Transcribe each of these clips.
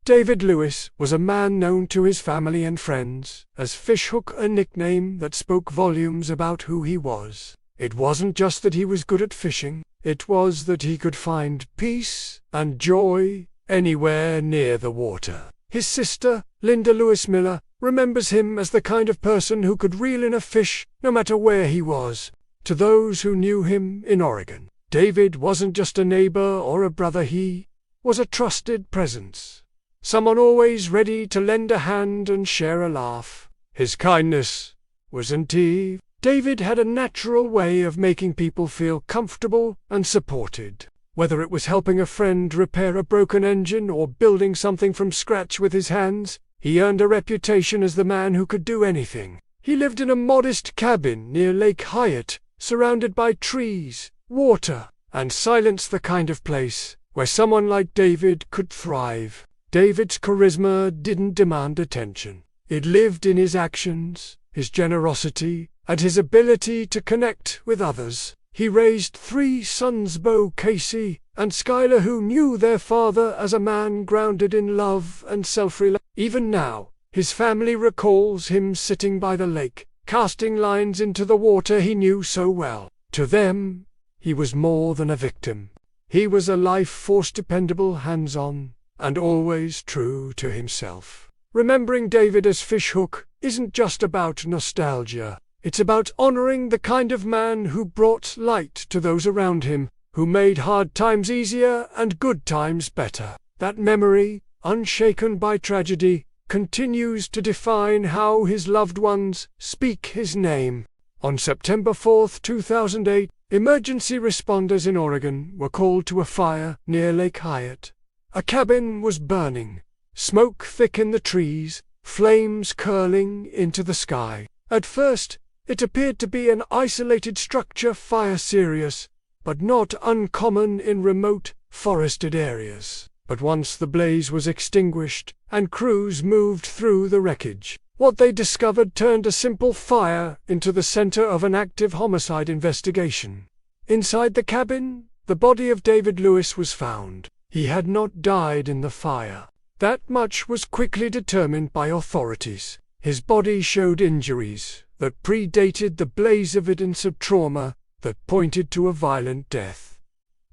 David Lewis was a man known to his family and friends as Fishhook, a nickname that spoke volumes about who he was. It wasn't just that he was good at fishing, it was that he could find peace and joy anywhere near the water. His sister, Linda Lewis Miller, remembers him as the kind of person who could reel in a fish no matter where he was. To those who knew him in Oregon, David wasn't just a neighbor or a brother, he was a trusted presence. Someone always ready to lend a hand and share a laugh. His kindness wasn't he? David had a natural way of making people feel comfortable and supported. Whether it was helping a friend repair a broken engine or building something from scratch with his hands, he earned a reputation as the man who could do anything. He lived in a modest cabin near Lake Hyatt, surrounded by trees, water, and silence, the kind of place where someone like David could thrive. David's charisma didn't demand attention. It lived in his actions, his generosity, and his ability to connect with others. He raised 3 sons, Bo, Casey, and Skylar, who knew their father as a man grounded in love and self-reliance. Even now, his family recalls him sitting by the lake, casting lines into the water he knew so well. To them, he was more than a victim. He was a life force, dependable, hands-on, and always true to himself. Remembering David as Fishhook isn't just about nostalgia. It's about honoring the kind of man who brought light to those around him, who made hard times easier and good times better. That memory, unshaken by tragedy, continues to define how his loved ones speak his name. On September 4, 2008, emergency responders in Oregon were called to a fire near Lake Hyatt. A cabin was burning, smoke thick in the trees, flames curling into the sky. At first, it appeared to be an isolated structure fire, serious, but not uncommon in remote, forested areas. But once the blaze was extinguished, and crews moved through the wreckage, what they discovered turned a simple fire into the center of an active homicide investigation. Inside the cabin, the body of David Lewis was found. He had not died in the fire. That much was quickly determined by authorities. His body showed injuries that predated the blaze, evidence of trauma that pointed to a violent death.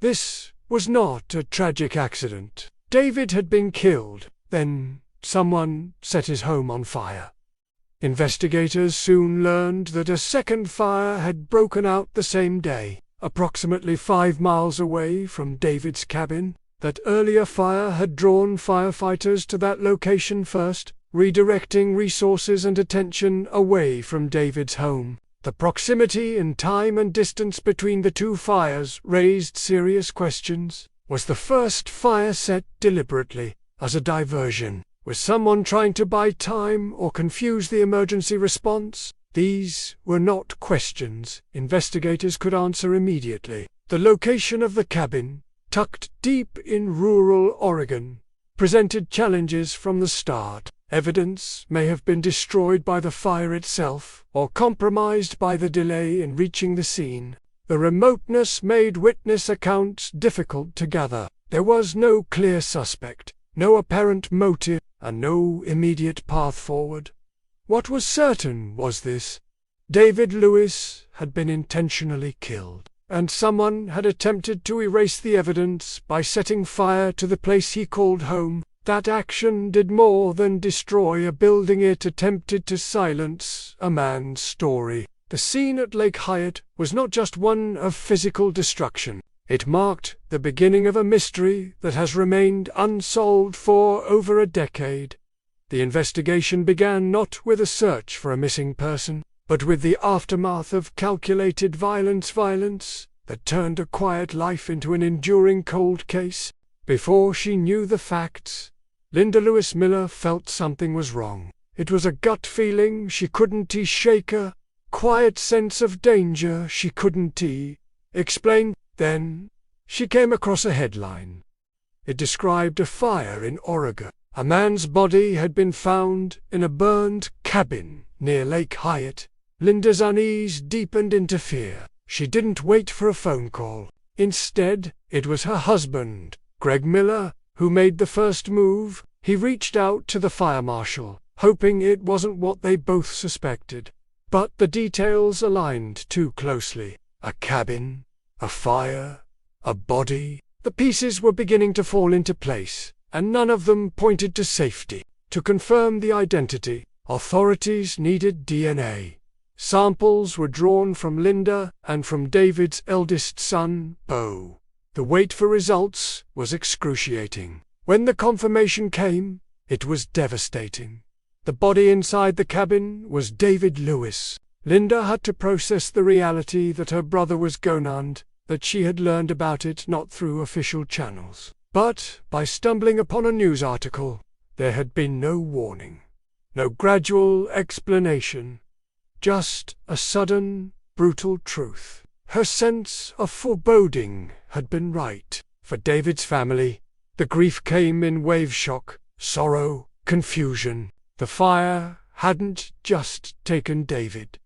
This was not a tragic accident. David had been killed, then someone set his home on fire. Investigators soon learned that a second fire had broken out the same day, approximately 5 miles away from David's cabin. That earlier fire had drawn firefighters to that location first, redirecting resources and attention away from David's home. The proximity in time and distance between the 2 fires raised serious questions. Was the first fire set deliberately, as a diversion? Was someone trying to buy time or confuse the emergency response? These were not questions investigators could answer immediately. The location of the cabin, tucked deep in rural Oregon, presented challenges from the start. Evidence may have been destroyed by the fire itself, or compromised by the delay in reaching the scene. The remoteness made witness accounts difficult to gather. There was no clear suspect, no apparent motive, and no immediate path forward. What was certain was this: David Lewis had been intentionally killed, and someone had attempted to erase the evidence by setting fire to the place he called home. That action did more than destroy a building, it attempted to silence a man's story. The scene at Lake Hyatt was not just one of physical destruction. It marked the beginning of a mystery that has remained unsolved for over a decade. The investigation began not with a search for a missing person, but with the aftermath of calculated violence that turned a quiet life into an enduring cold case. Before she knew the facts, Linda Lewis Miller felt something was wrong. It was a gut feeling she couldn't shake, a quiet sense of danger she couldn't explain. Then she came across a headline. It described a fire in Oregon. A man's body had been found in a burned cabin near Lake Hyatt. Linda's unease deepened into fear. She didn't wait for a phone call. Instead, it was her husband, Greg Miller, who made the first move. He reached out to the fire marshal, hoping it wasn't what they both suspected. But the details aligned too closely. A cabin, a fire, a body. The pieces were beginning to fall into place, and none of them pointed to safety. To confirm the identity, authorities needed DNA. Samples were drawn from Linda and from David's eldest son, Bo. The wait for results was excruciating. When the confirmation came, it was devastating. The body inside the cabin was David Lewis. Linda had to process the reality that her brother was gonad, that she had learned about it not through official channels, but by stumbling upon a news article. There had been no warning, no gradual explanation, just a sudden, brutal truth. Her sense of foreboding had been right. For David's family, the grief came in wave shock, sorrow, confusion. The fire hadn't just taken David.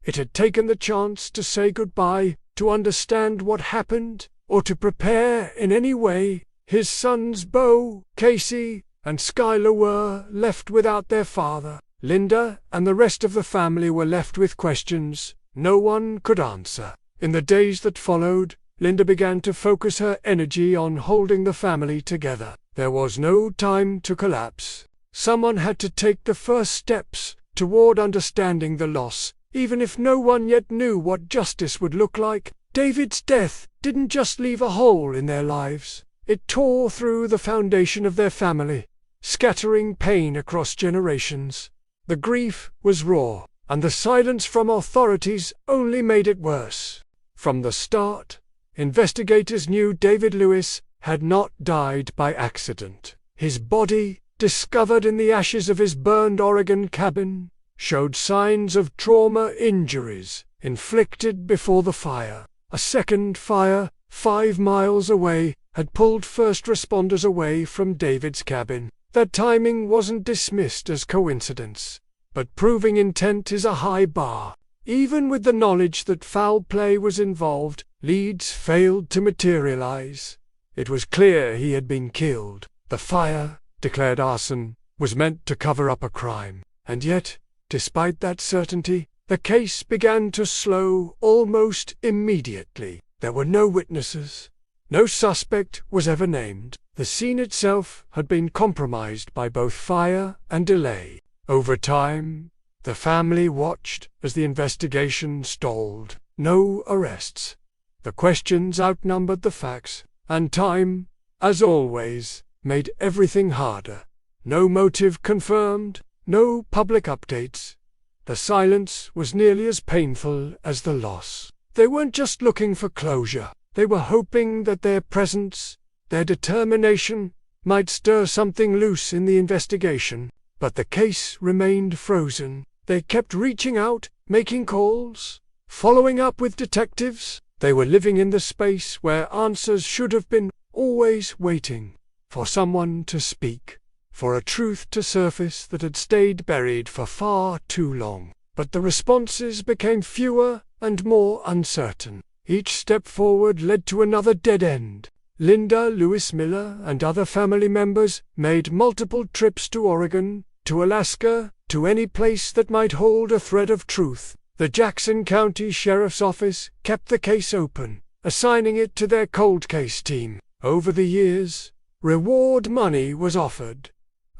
It had taken the chance to say goodbye, to understand what happened, or to prepare in any way. His sons Bo, Casey, and Skylar were left without their father. Linda and the rest of the family were left with questions no one could answer. In the days that followed, Linda began to focus her energy on holding the family together. There was no time to collapse. Someone had to take the first steps toward understanding the loss, even if no one yet knew what justice would look like. David's death didn't just leave a hole in their lives. It tore through the foundation of their family, scattering pain across generations. The grief was raw, and the silence from authorities only made it worse. From the start, investigators knew David Lewis had not died by accident. His body, discovered in the ashes of his burned Oregon cabin, showed signs of trauma injuries inflicted before the fire. A second fire, 5 miles away, had pulled first responders away from David's cabin. That timing wasn't dismissed as coincidence, but proving intent is a high bar. Even with the knowledge that foul play was involved, leads failed to materialize. It was clear he had been killed. The fire, declared arson, was meant to cover up a crime. And yet, despite that certainty, the case began to slow almost immediately. There were no witnesses. No suspect was ever named. The scene itself had been compromised by both fire and delay. Over time, the family watched as the investigation stalled. No arrests. The questions outnumbered the facts, and time, as always, made everything harder. No motive confirmed, no public updates. The silence was nearly as painful as the loss. They weren't just looking for closure. They were hoping that their presence, their determination, might stir something loose in the investigation. But the case remained frozen. They kept reaching out, making calls, following up with detectives. They were living in the space where answers should have been, always waiting for someone to speak, for a truth to surface that had stayed buried for far too long. But the responses became fewer and more uncertain. Each step forward led to another dead end. Linda Lewis Miller and other family members made multiple trips to Oregon, to Alaska, to any place that might hold a thread of truth. The Jackson County Sheriff's Office kept the case open, assigning it to their cold case team. Over the years, reward money was offered.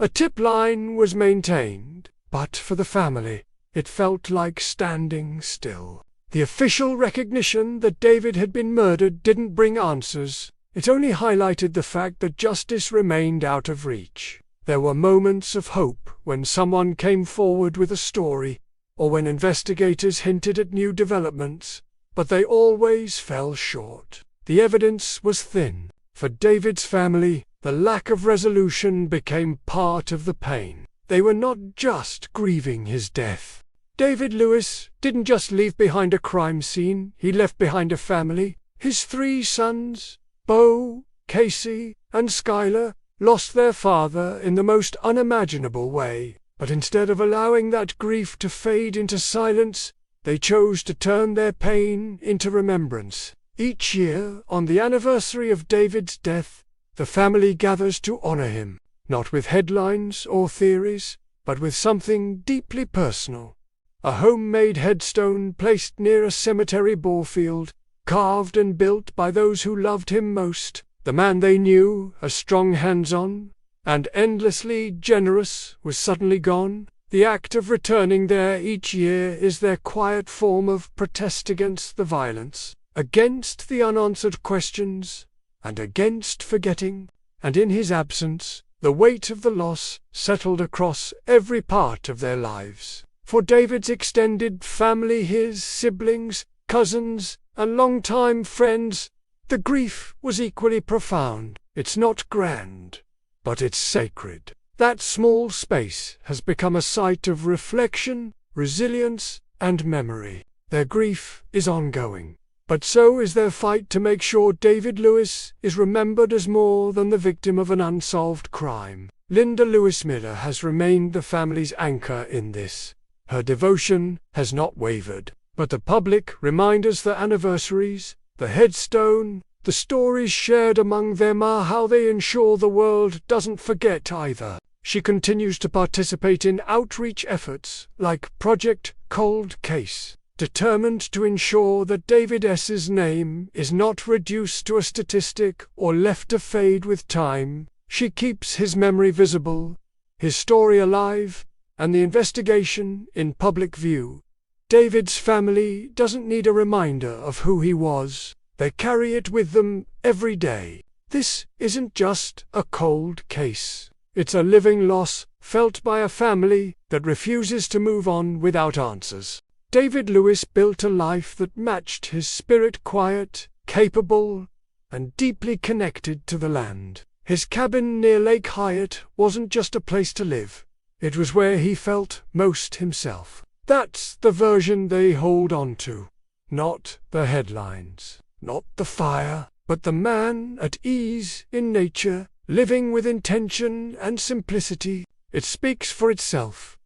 A tip line was maintained, but for the family, it felt like standing still. The official recognition that David had been murdered didn't bring answers. It only highlighted the fact that justice remained out of reach. There were moments of hope when someone came forward with a story, or when investigators hinted at new developments, but they always fell short. The evidence was thin. For David's family, the lack of resolution became part of the pain. They were not just grieving his death. David Lewis didn't just leave behind a crime scene, he left behind a family. His 3 sons, Bo, Casey, and Skylar, lost their father in the most unimaginable way. But instead of allowing that grief to fade into silence, they chose to turn their pain into remembrance. Each year, on the anniversary of David's death, the family gathers to honor him. not with headlines or theories, but with something deeply personal. A homemade headstone placed near a cemetery ball field, carved and built by those who loved him most. The man they knew, as strong, hands-on, and endlessly generous, was suddenly gone. The act of returning there each year is their quiet form of protest against the violence, against the unanswered questions, and against forgetting. And in his absence, the weight of the loss settled across every part of their lives. For David's extended family, his siblings, cousins, and longtime friends, the grief was equally profound. It's not grand, but it's sacred. That small space has become a site of reflection, resilience, and memory. Their grief is ongoing, but so is their fight to make sure David Lewis is remembered as more than the victim of an unsolved crime. Linda Lewis Miller has remained the family's anchor in this. Her devotion has not wavered, but the public reminders, the anniversaries, the headstone, the stories shared among them are how they ensure the world doesn't forget either. She continues to participate in outreach efforts like Project Cold Case, determined to ensure that David S.'s name is not reduced to a statistic or left to fade with time. She keeps his memory visible, his story alive, and the investigation in public view. David's family doesn't need a reminder of who he was. They carry it with them every day. This isn't just a cold case. It's a living loss felt by a family that refuses to move on without answers. David Lewis built a life that matched his spirit, quiet, capable, and deeply connected to the land. His cabin near Lake Hyatt wasn't just a place to live. It was where he felt most himself. That's the version they hold on to. Not the headlines, not the fire, but the man at ease in nature, living with intention and simplicity. It speaks for itself.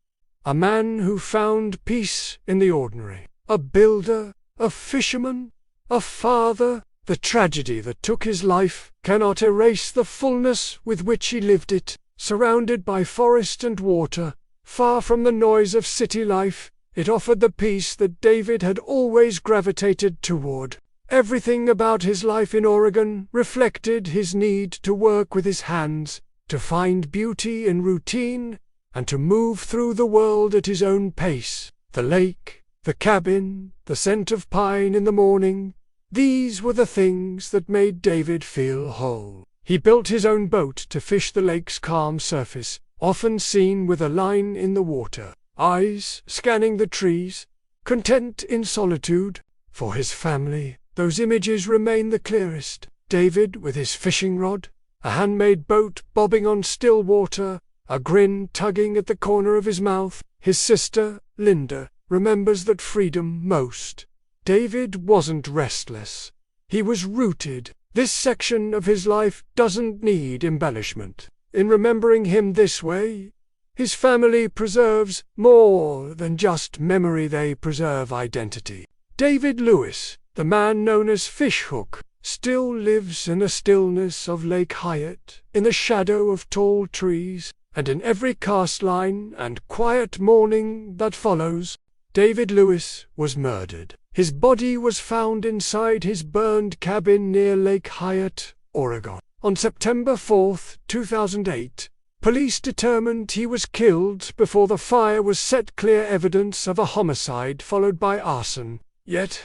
A man who found peace in the ordinary. A builder, a fisherman, a father. The tragedy that took his life cannot erase the fullness with which he lived it. Surrounded by forest and water, far from the noise of city life, it offered the peace that David had always gravitated toward. Everything about his life in Oregon reflected his need to work with his hands, to find beauty in routine, and to move through the world at his own pace. The lake, the cabin, the scent of pine in the morning, these were the things that made David feel whole. He built his own boat to fish the lake's calm surface, often seen with a line in the water, eyes scanning the trees, content in solitude. For his family, those images remain the clearest. David with his fishing rod, a handmade boat bobbing on still water, a grin tugging at the corner of his mouth. His sister, Linda, remembers that freedom most. David wasn't restless. He was rooted. This section of his life doesn't need embellishment. In remembering him this way, his family preserves more than just memory, they preserve identity. David Lewis, the man known as Fishhook, still lives in the stillness of Lake Hyatt, in the shadow of tall trees, and in every cast line and quiet morning that follows. David Lewis was murdered. His body was found inside his burned cabin near Lake Hyatt, Oregon. On September 4, 2008, police determined he was killed before the fire was set, clear evidence of a homicide followed by arson. Yet,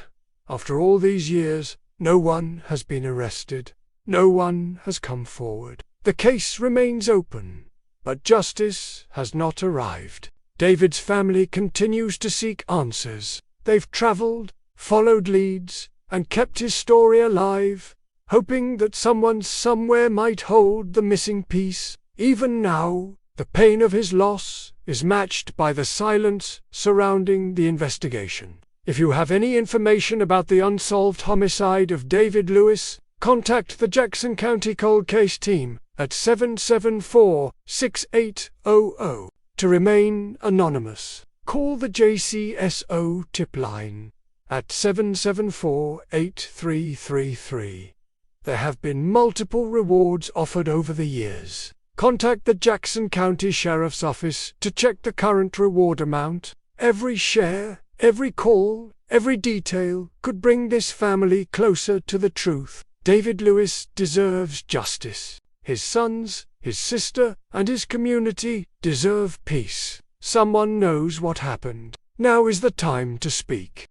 after all these years, no one has been arrested. No one has come forward. The case remains open, but justice has not arrived. David's family continues to seek answers. They've traveled, followed leads, and kept his story alive, hoping that someone somewhere might hold the missing piece. Even now, the pain of his loss is matched by the silence surrounding the investigation. If you have any information about the unsolved homicide of David Lewis, contact the Jackson County Cold Case Team at 774-6800. To remain anonymous, call the JCSO tip line at 774-8333. There have been multiple rewards offered over the years. Contact the Jackson County Sheriff's Office to check the current reward amount. Every share, every call, every detail could bring this family closer to the truth. David Lewis deserves justice. His sons, his sister, and his community deserve peace. Someone knows what happened. Now is the time to speak.